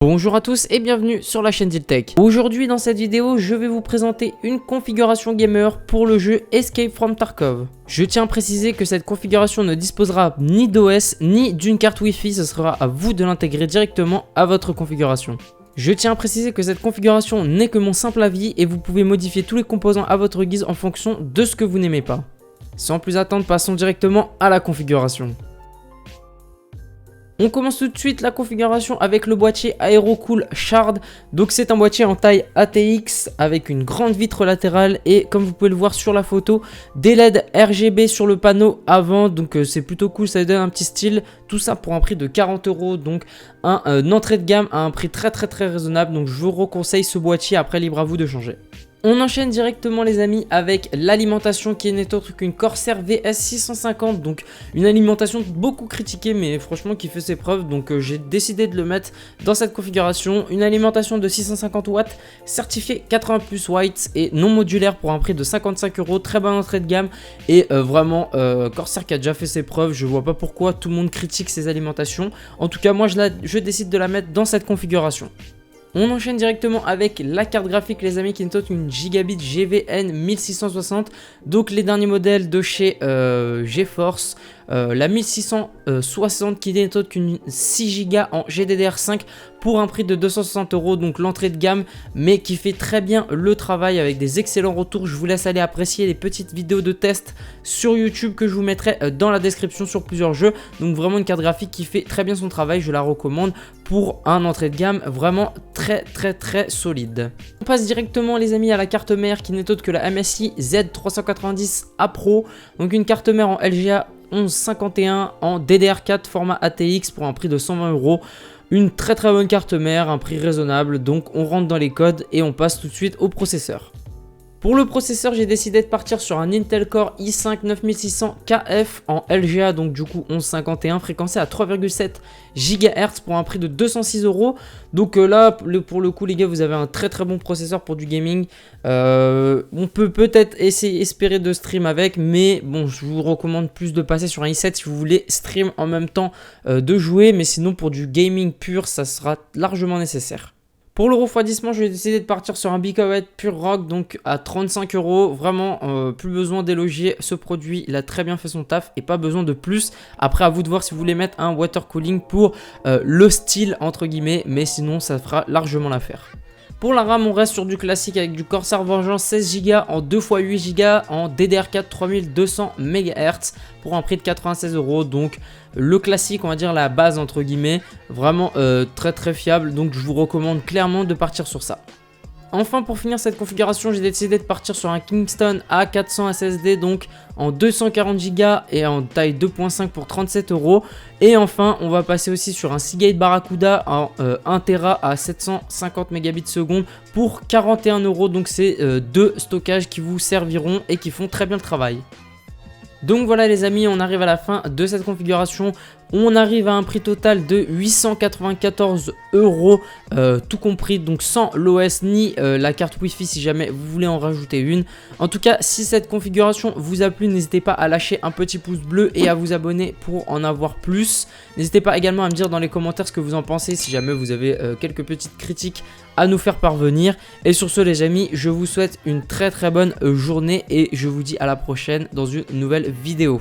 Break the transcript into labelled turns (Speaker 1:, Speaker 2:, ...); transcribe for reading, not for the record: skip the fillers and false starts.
Speaker 1: Bonjour à tous et bienvenue sur la chaîne Diltech. Aujourd'hui dans cette vidéo, je vais vous présenter une configuration gamer pour le jeu Escape from Tarkov. Je tiens à préciser que cette configuration ne disposera ni d'OS ni d'une carte Wi-Fi, ce sera à vous de l'intégrer directement à votre configuration. Je tiens à préciser que cette configuration n'est que mon simple avis et vous pouvez modifier tous les composants à votre guise en fonction de ce que vous n'aimez pas. Sans plus attendre, passons directement à la configuration. On commence tout de suite la configuration avec le boîtier Aerocool Shard. Donc c'est un boîtier en taille ATX avec une grande vitre latérale et comme vous pouvez le voir sur la photo, des LED RGB sur le panneau avant. Donc c'est plutôt cool, ça donne un petit style. Tout ça pour un prix de 40 €. Donc une entrée de gamme à un prix très raisonnable. Donc je vous reconseille ce boîtier, après libre à vous de changer. On enchaîne directement les amis avec l'alimentation qui n'est autre qu'une Corsair VS 650, donc une alimentation beaucoup critiquée mais franchement qui fait ses preuves, donc j'ai décidé de le mettre dans cette configuration. Une alimentation de 650 watts, certifiée 80+ white et non modulaire pour un prix de 55 €, très bonne entrée de gamme et vraiment Corsair qui a déjà fait ses preuves, je vois pas pourquoi tout le monde critique ces alimentations. En tout cas moi je décide de la mettre dans cette configuration. On enchaîne directement avec la carte graphique les amis qui est une Gigabit GVN 1660. Donc les derniers modèles de chez GeForce. La 1660 qui n'est autre qu'une 6 Go en GDDR5 pour un prix de 260 €. Donc l'entrée de gamme mais qui fait très bien le travail avec des excellents retours. Je vous laisse aller apprécier les petites vidéos de test sur YouTube que je vous mettrai dans la description sur plusieurs jeux. Donc vraiment une carte graphique qui fait très bien son travail, je la recommande pour un entrée de gamme vraiment très solide. On passe directement les amis à la carte mère qui n'est autre que la MSI Z390A Pro. Donc une carte mère en LGA 1151 en DDR4 format ATX pour un prix de 120 €. Une très bonne carte mère, un prix raisonnable. Donc on rentre dans les codes et on passe tout de suite au processeur. Pour le processeur, j'ai décidé de partir sur un Intel Core i5 9600 KF en LGA, donc du coup 1151, fréquencé à 3,7 GHz pour un prix de 206 €. Donc là, pour le coup les gars, vous avez un très bon processeur pour du gaming. On peut peut-être espérer de stream avec, mais bon, je vous recommande plus de passer sur un i7 si vous voulez stream en même temps de jouer, mais sinon pour du gaming pur, ça sera largement nécessaire. Pour le refroidissement, je vais décider de partir sur un BKW Pure Rock, donc à 35 €. Vraiment, plus besoin d'élogier ce produit. Il a très bien fait son taf et pas besoin de plus. Après, à vous de voir si vous voulez mettre un water cooling pour le style, entre guillemets. Mais sinon, ça fera largement l'affaire. Pour la RAM, on reste sur du classique avec du Corsair Vengeance 16 Go en 2x8 Go en DDR4 3200 MHz pour un prix de 96 €. Donc le classique, on va dire la base entre guillemets, vraiment très fiable. Donc je vous recommande clairement de partir sur ça. Enfin, pour finir cette configuration, j'ai décidé de partir sur un Kingston A400 SSD, donc en 240 Go et en taille 2.5 pour 37 €. Et enfin, on va passer aussi sur un Seagate Barracuda en 1 Tera à 750 Mbps pour 41 €. Donc c'est deux stockages qui vous serviront et qui font très bien le travail. Donc voilà les amis, on arrive à la fin de cette configuration. On arrive à un prix total de 894 €, tout compris, donc sans l'OS ni la carte Wi-Fi si jamais vous voulez en rajouter une. En tout cas, si cette configuration vous a plu, n'hésitez pas à lâcher un petit pouce bleu et à vous abonner pour en avoir plus. N'hésitez pas également à me dire dans les commentaires ce que vous en pensez, si jamais vous avez quelques petites critiques à nous faire parvenir. Et sur ce les amis, je vous souhaite une très bonne journée et je vous dis à la prochaine dans une nouvelle vidéo.